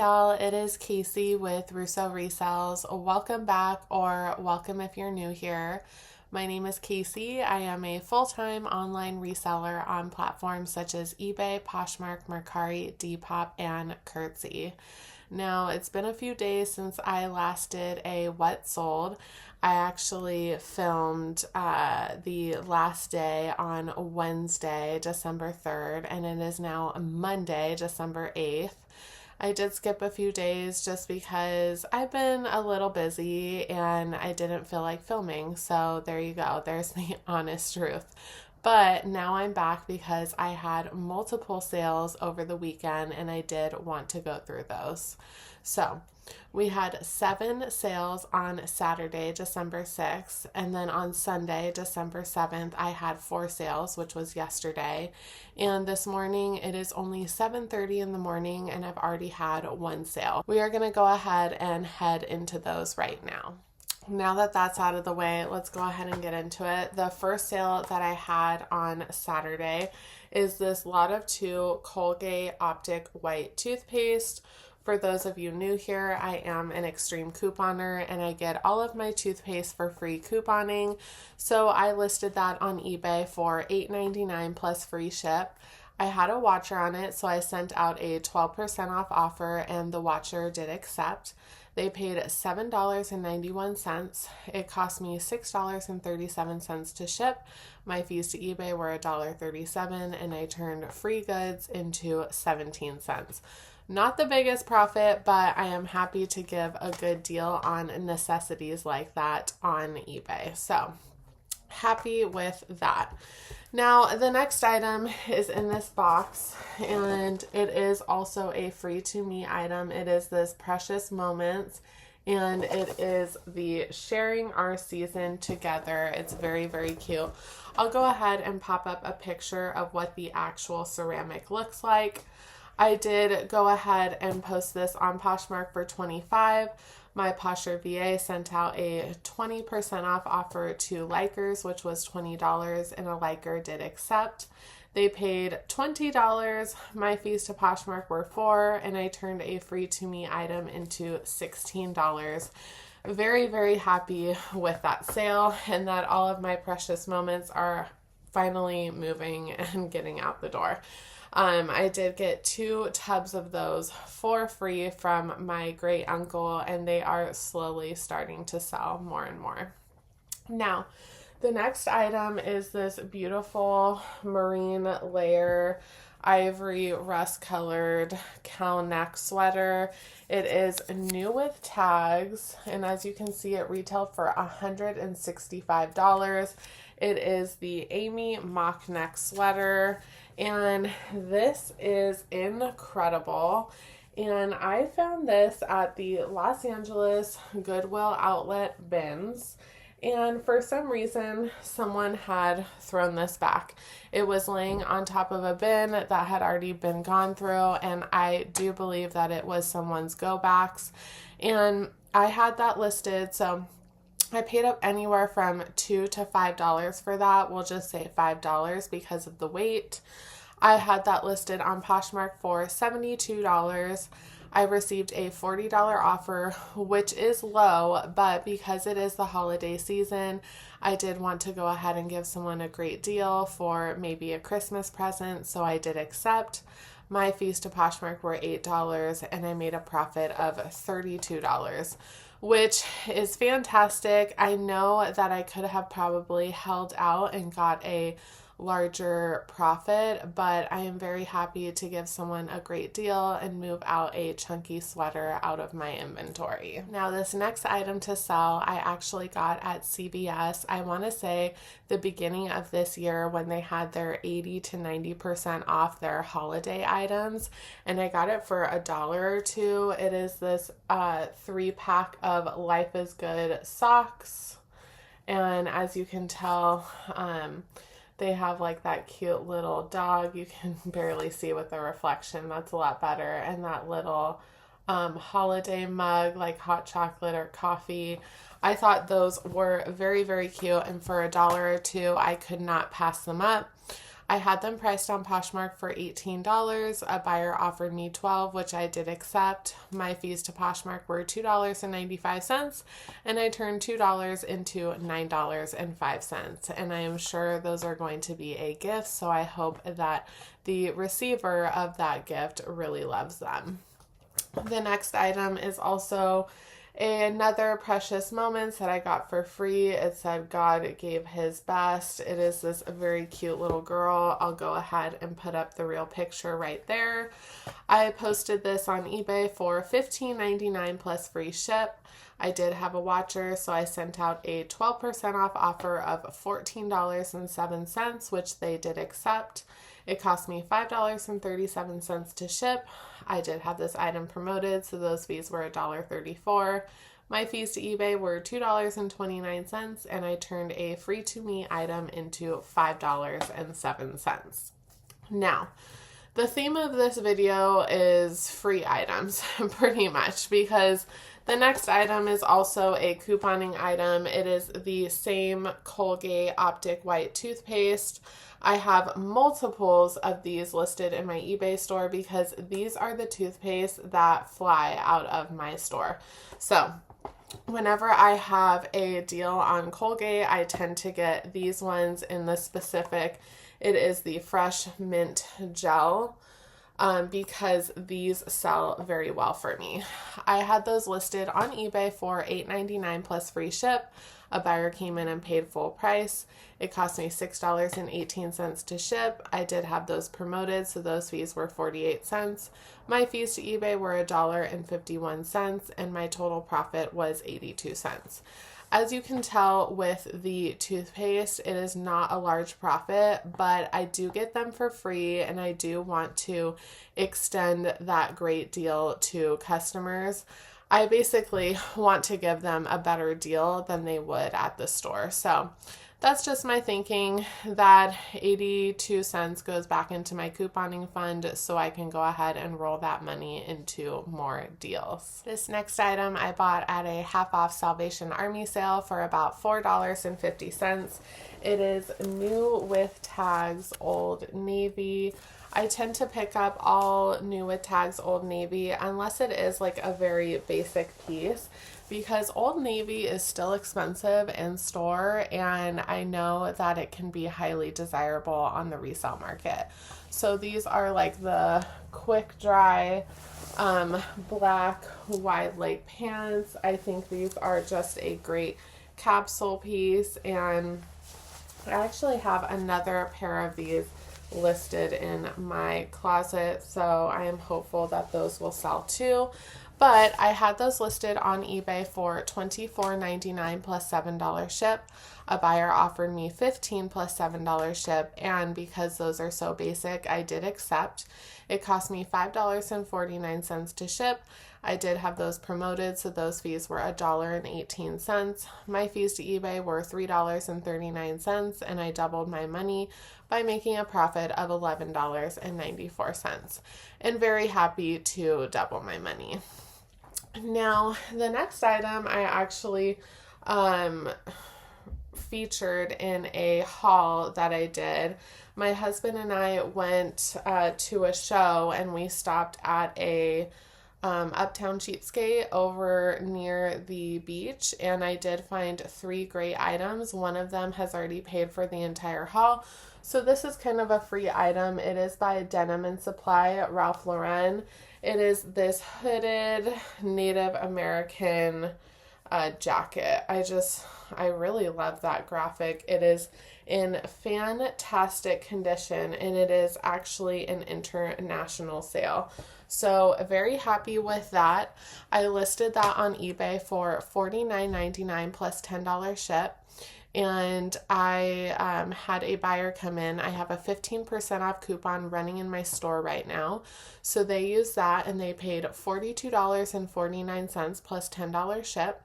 y'all, it is Casey with Russo Resells. Welcome back, or welcome if you're new here. My name is Casey. I am a full-time online reseller on platforms such as eBay, Poshmark, Mercari, Depop, and Curtsy. Now, it's been a few days since I last did a What Sold. I actually filmed the last day on Wednesday, December 3rd, and it is now Monday, December 8th. I did skip a few days just because I've been a little busy and I didn't feel like filming. So there you go. There's the honest truth. But now I'm back because I had multiple sales over the weekend and I did want to go through those. So we had 7 sales on Saturday, December 6th, and then on Sunday, December 7th, I had 4 sales, which was yesterday. And this morning, it is only 7:30 in the morning, and I've already had 1 sale. We are going to go ahead and head into those right now. Now that that's out of the way, let's go ahead and get into it. The first sale that I had on Saturday is this Lot of 2 Colgate Optic White toothpaste. For those of you new here, I am an extreme couponer and I get all of my toothpaste for free couponing. So I listed that on eBay for $8.99 plus free ship. I had a watcher on it, so I sent out a 12% off offer and the watcher did accept. They paid $7.91. It cost me $6.37 to ship. My fees to eBay were $1.37 and I turned free goods into 17 cents. Not the biggest profit, but I am happy to give a good deal on necessities like that on eBay. So happy with that. Now, the next item is in this box, and it is also a free to me item. It is this Precious Moments, and it is the Sharing Our Season Together. It's very, very cute. I'll go ahead and pop up a picture of what the actual ceramic looks like. I did go ahead and post this on Poshmark for $25. My Posher VA sent out a 20% off offer to Likers, which was $20, and a Liker did accept. They paid $20. My fees to Poshmark were $4, and I turned a free to me item into $16. Very, very happy with that sale and that all of my Precious Moments are finally moving and getting out the door. I did get 2 tubs of those for free from my great uncle, and they are slowly starting to sell more and more. Now, the next item is this beautiful marine layer ivory rust colored cow neck sweater. It is new with tags, and as you can see, it retailed for $165. It is the Amy mock neck sweater, and this is incredible. And I found this at the Los Angeles Goodwill Outlet bins. And for some reason, someone had thrown this back. It was laying on top of a bin that had already been gone through, and I do believe that it was someone's go backs. And I had that listed, so I paid up anywhere from $2 to $5 for that. We'll just say $5 because of the weight. I had that listed on Poshmark for $72. I received a $40 offer, which is low, but because it is the holiday season, I did want to go ahead and give someone a great deal for maybe a Christmas present, so I did accept. My fees to Poshmark were $8, and I made a profit of $32, which is fantastic. I know that I could have probably held out and got a larger profit, but I am very happy to give someone a great deal and move out a chunky sweater out of my inventory. Now, this next item to sell, I actually got at CVS. I want to say the beginning of this year when they had their 80 to 90% off their holiday items, and I got it for $1 or $2. It is this 3-pack of Life is Good socks, and as you can tell, they have like that cute little dog. You can barely see with the reflection. That's a lot better. And that little holiday mug, like hot chocolate or coffee. I thought those were very, very cute. And for $1 or $2, I could not pass them up. I had them priced on Poshmark for $18. A buyer offered me $12, which I did accept. My fees to Poshmark were $2.95, and I turned $2 into $9.05. And I am sure those are going to be a gift, so I hope that the receiver of that gift really loves them. The next item is also another Precious Moments that I got for free. It said God gave his best. It is this very cute little girl. I'll go ahead and put up the real picture right there. I posted this on eBay for $15.99 plus free ship. I did have a watcher, so I sent out a 12% off offer of $14.07, which they did accept. It cost me $5.37 to ship. I did have this item promoted, so those fees were $1.34. My fees to eBay were $2.29, and I turned a free to me item into $5.07. Now, the theme of this video is free items, pretty much, because the next item is also a couponing item. It is the same Colgate Optic White toothpaste. I have multiples of these listed in my eBay store because these are the toothpaste that fly out of my store. So whenever I have a deal on Colgate, I tend to get these ones in the specific. It is the Fresh Mint Gel. Because these sell very well for me. I had those listed on eBay for $8.99 plus free ship. A buyer came in and paid full price. It cost me $6.18 to ship. I did have those promoted, so those fees were 48 cents. My fees to eBay were $1.51, and my total profit was 82 cents. As you can tell with the toothpaste, it is not a large profit, but I do get them for free, and I do want to extend that great deal to customers. I basically want to give them a better deal than they would at the store. So that's just my thinking. That 82 cents goes back into my couponing fund so I can go ahead and roll that money into more deals. This next item I bought at a half off Salvation Army sale for about $4.50. It is New with Tags Old Navy. I tend to pick up all New with Tags Old Navy unless it is like a very basic piece, because Old Navy is still expensive in store, and I know that it can be highly desirable on the resale market. So these are like the quick dry black wide leg pants. I think these are just a great capsule piece, and I actually have another pair of these listed in my closet, so I am hopeful that those will sell too. But I had those listed on eBay for $24.99 plus $7 ship. A buyer offered me $15 plus $7 ship, and because those are so basic, I did accept. It cost me $5.49 to ship. I did have those promoted, so those fees were $1.18. My fees to eBay were $3.39, and I doubled my money by making a profit of $11.94. And very happy to double my money. Now, the next item I actually featured in a haul that I did. My husband and I went to a show, and we stopped at a Uptown Cheapskate over near the beach, and I did find 3 great items. One of them has already paid for the entire haul, so this is kind of a free item. It is by Denim & Supply, Ralph Lauren. It is this hooded Native American jacket. I really love that graphic. It is in fantastic condition, and it is actually an international sale. So very happy with that. I listed that on eBay for $49.99 plus $10 ship. And I had a buyer come in. I have a 15% off coupon running in my store right now. So they used that, and they paid $42.49 plus $10 ship.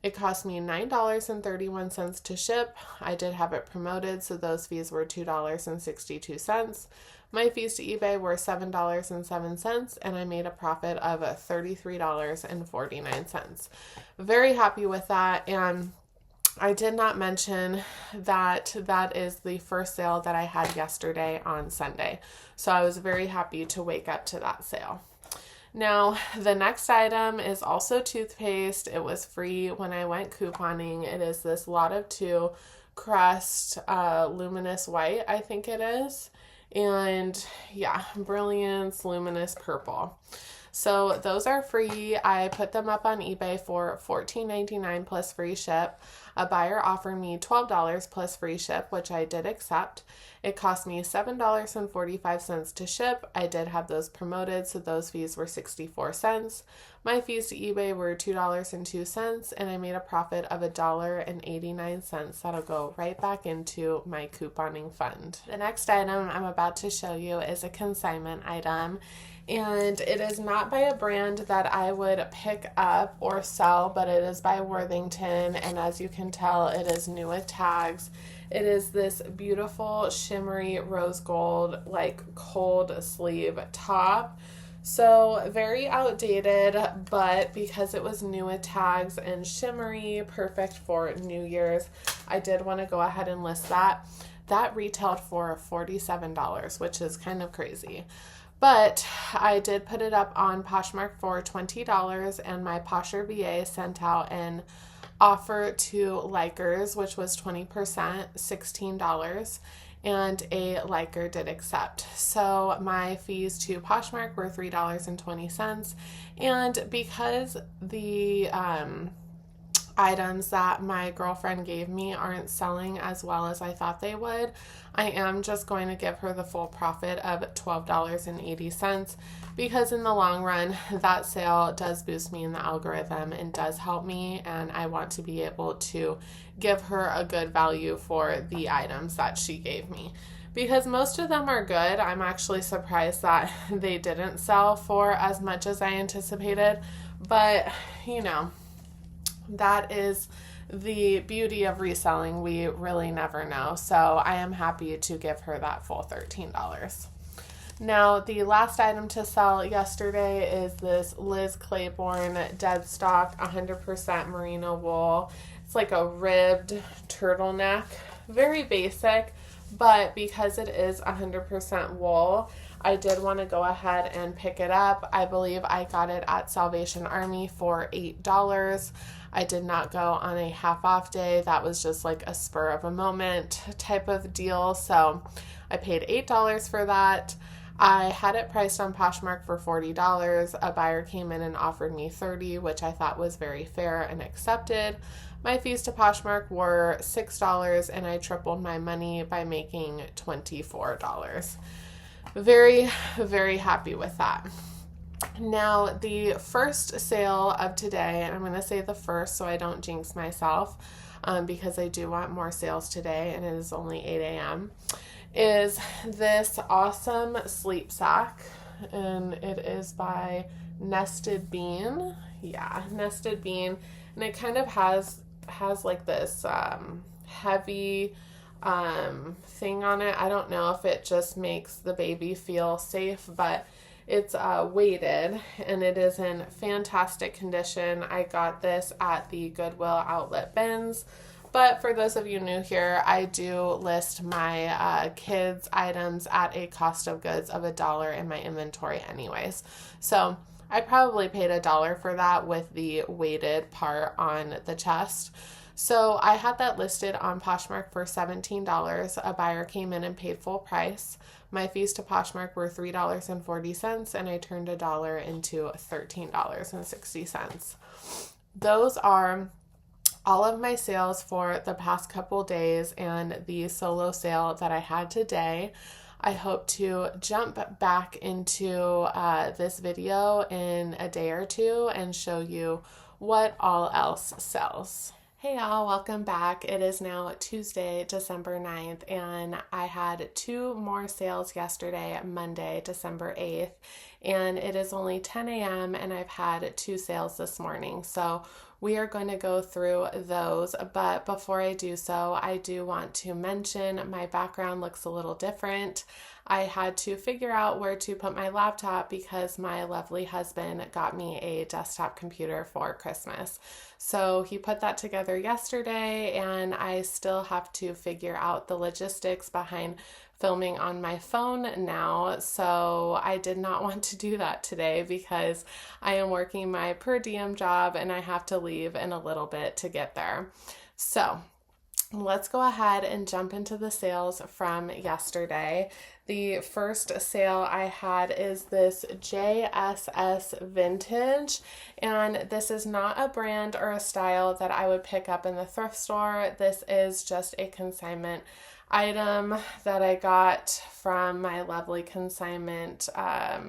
It cost me $9.31 to ship. I did have it promoted, so those fees were $2.62. My fees to eBay were $7.07, and I made a profit of $33.49. Very happy with that, and I did not mention that that is the first sale that I had yesterday on Sunday. So I was very happy to wake up to that sale. Now, the next item is also toothpaste. It was free when I went couponing. It is this Lot of Two Crest Luminous White, I think it is. And yeah, Brilliance Luminous Purple. So those are free. I put them up on eBay for $14.99 plus free ship. A buyer offered me $12 plus free ship, which I did accept. It cost me $7.45 to ship. I did have those promoted, so those fees were 64 cents. My fees to eBay were $2.02, and I made a profit of $1.89. That'll go right back into my couponing fund. The next item I'm about to show you is a consignment item. And it is not by a brand that I would pick up or sell, but it is by Worthington. And as you can tell, it is new with tags. It is this beautiful shimmery rose gold, like cold sleeve top. So very outdated, but because it was new with tags and shimmery, perfect for New Year's, I did want to go ahead and list that. That retailed for $47, which is kind of crazy. But I did put it up on Poshmark for $20, and my Posher VA sent out an offer to likers, which was 20%, $16, and a liker did accept. So my fees to Poshmark were $3.20, and because the items that my girlfriend gave me aren't selling as well as I thought they would, I am just going to give her the full profit of $12.80, because in the long run, that sale does boost me in the algorithm and does help me, and I want to be able to give her a good value for the items that she gave me. Because most of them are good. I'm actually surprised that they didn't sell for as much as I anticipated, but you know, that is the beauty of reselling. We really never know. So I am happy to give her that full $13. Now, the last item to sell yesterday is this Liz Claiborne dead stock 100% merino wool. It's like a ribbed turtleneck. Very basic, but because it is 100% wool, I did want to go ahead and pick it up. I believe I got it at Salvation Army for $8. I did not go on a half off day. That was just like a spur of a moment type of deal. So I paid $8 for that. I had it priced on Poshmark for $40. A buyer came in and offered me $30, which I thought was very fair and accepted. My fees to Poshmark were $6, and I tripled my money by making $24. Very, very happy with that. Now, the first sale of today, and I'm going to say the first so I don't jinx myself, because I do want more sales today, and it is only 8 a.m., is this awesome sleep sack, and it is by Nested Bean. Yeah, Nested Bean, and it kind of has like this heavy thing on it. I don't know if it just makes the baby feel safe, but it's weighted, and it is in fantastic condition. I got this at the Goodwill outlet bins, but for those of you new here, I do list my kids' items at a cost of goods of $1 in my inventory anyways. So I probably paid $1 for that with the weighted part on the chest. So I had that listed on Poshmark for $17. A buyer came in and paid full price. My fees to Poshmark were $3.40, and I turned $1 into $13.60. Those are all of my sales for the past couple days and the solo sale that I had today. I hope to jump back into this video in a day or two and show you what all else sells. Hey y'all, welcome back. It is now Tuesday, December 9th, and I had 2 more sales yesterday, Monday, December 8th, and it is only 10 a.m. and I've had 2 sales this morning. So we are going to go through those. But before I do so, I do want to mention my background looks a little different. I had to figure out where to put my laptop because my lovely husband got me a desktop computer for Christmas. So he put that together yesterday, and I still have to figure out the logistics behind filming on my phone now. So I did not want to do that today because I am working my per diem job and I have to leave in a little bit to get there. So let's go ahead and jump into the sales from yesterday. The first sale I had is this JSS Vintage, and this is not a brand or a style that I would pick up in the thrift store. This is just a consignment item that I got from my lovely consignment, I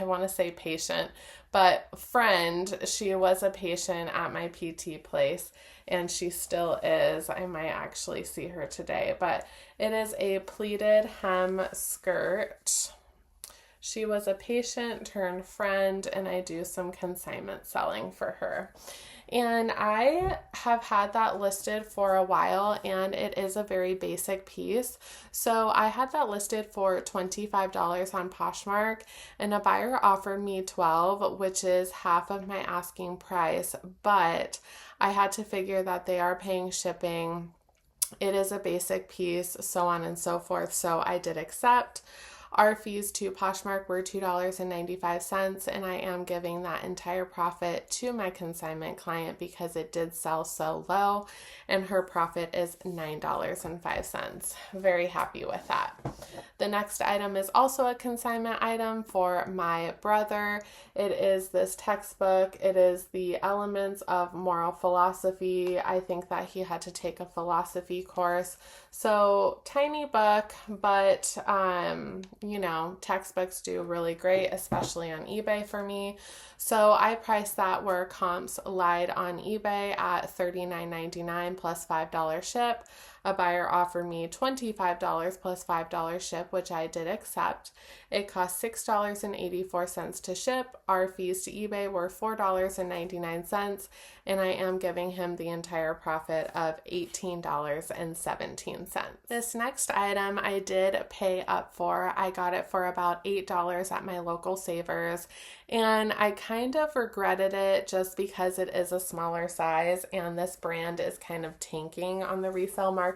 want to say patient, but friend. She was a patient at my PT place, and she still is. I might actually see her today, but it is a pleated hem skirt. She was a patient turned friend, and I do some consignment selling for her. And I have had that listed for a while, and it is a very basic piece. So I had that listed for $25 on Poshmark, and a buyer offered me $12, which is half of my asking price, but I had to figure that they are paying shipping. It is a basic piece, so on and so forth. So I did accept. Our fees to Poshmark were $2.95, and I am giving that entire profit to my consignment client because it did sell so low, and her profit is $9.05. Very happy with that. The next item is also a consignment item for my brother. It is this textbook. It is the Elements of Moral Philosophy. I think that he had to take a philosophy course. So tiny book, but textbooks do really great, especially on eBay for me. So I priced that where comps lied on eBay at $39.99 plus $5 ship. A buyer offered me $25 plus $5 ship, which I did accept. It cost $6.84 to ship. Our fees to eBay were $4.99, and I am giving him the entire profit of $18.17. This next item I did pay up for. I got it for about $8 at my local Savers, and I kind of regretted it just because it is a smaller size, and this brand is kind of tanking on the resale market.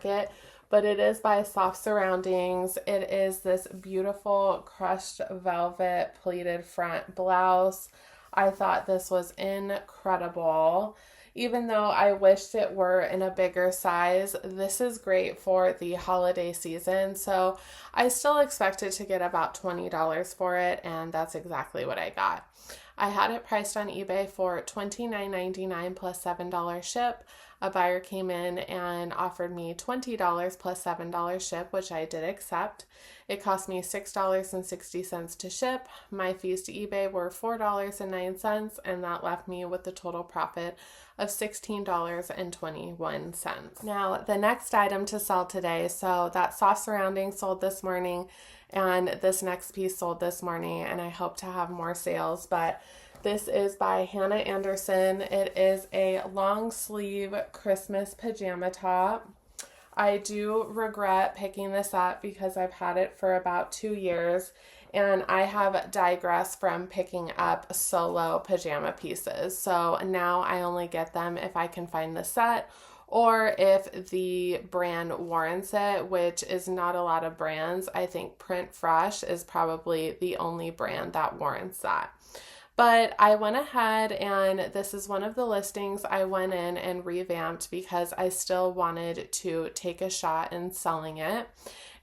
But it is by Soft Surroundings. It is this beautiful crushed velvet pleated front blouse. I thought this was incredible. Even though I wished it were in a bigger size, this is great for the holiday season. So I still expected to get about $20 for it, and that's exactly what I got. I had it priced on eBay for $29.99 plus $7 ship. A buyer came in and offered me $20 plus $7 ship, which I did accept. It cost me $6.60 to ship. My fees to eBay were $4.09, and that left me with the total profit of $16.21. Now, the next item to sell today, so that Soft Surrounding sold this morning, and this next piece sold this morning, and I hope to have more sales, but this is by Hannah Anderson. It is a long sleeve Christmas pajama top. I do regret picking this up because I've had it for about 2 years, and I have digressed from picking up solo pajama pieces. So now I only get them if I can find the set or if the brand warrants it, which is not a lot of brands. I think Print Fresh is probably the only brand that warrants that. But I went ahead, and this is one of the listings I went in and revamped because I still wanted to take a shot in selling it.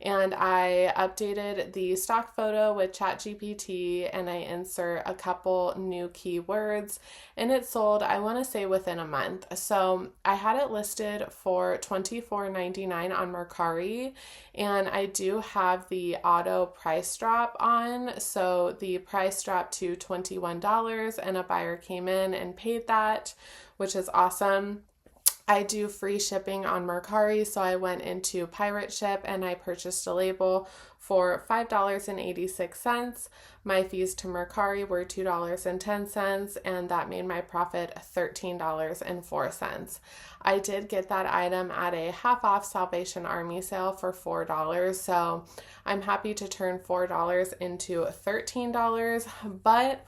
And I updated the stock photo with ChatGPT, and I insert a couple new keywords, and it sold, I want to say, within a month. So I had it listed for $24.99 on Mercari, and I do have the auto price drop on. So the price dropped to $21, and a buyer came in and paid that, which is awesome. I do free shipping on Mercari, so I went into Pirate Ship and I purchased a label for $5.86. My fees to Mercari were $2.10, and that made my profit $13.04. I did get that item at a half off Salvation Army sale for $4, so I'm happy to turn $4 into $13, but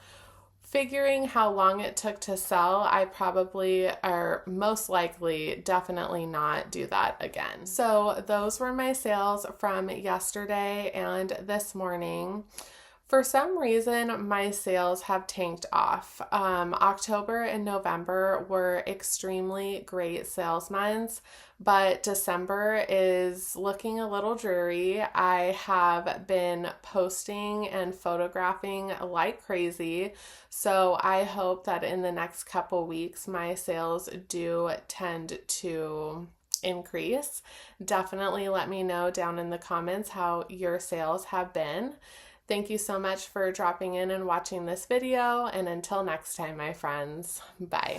figuring how long it took to sell, I probably, or most likely, definitely not do that again. So those were my sales from yesterday and this morning. For some reason, my sales have tanked off. October and November were extremely great sales months, but December is looking a little dreary. I have been posting and photographing like crazy, so I hope that in the next couple weeks, my sales do tend to increase. Definitely let me know down in the comments how your sales have been. Thank you so much for dropping in and watching this video, and until next time, my friends, bye.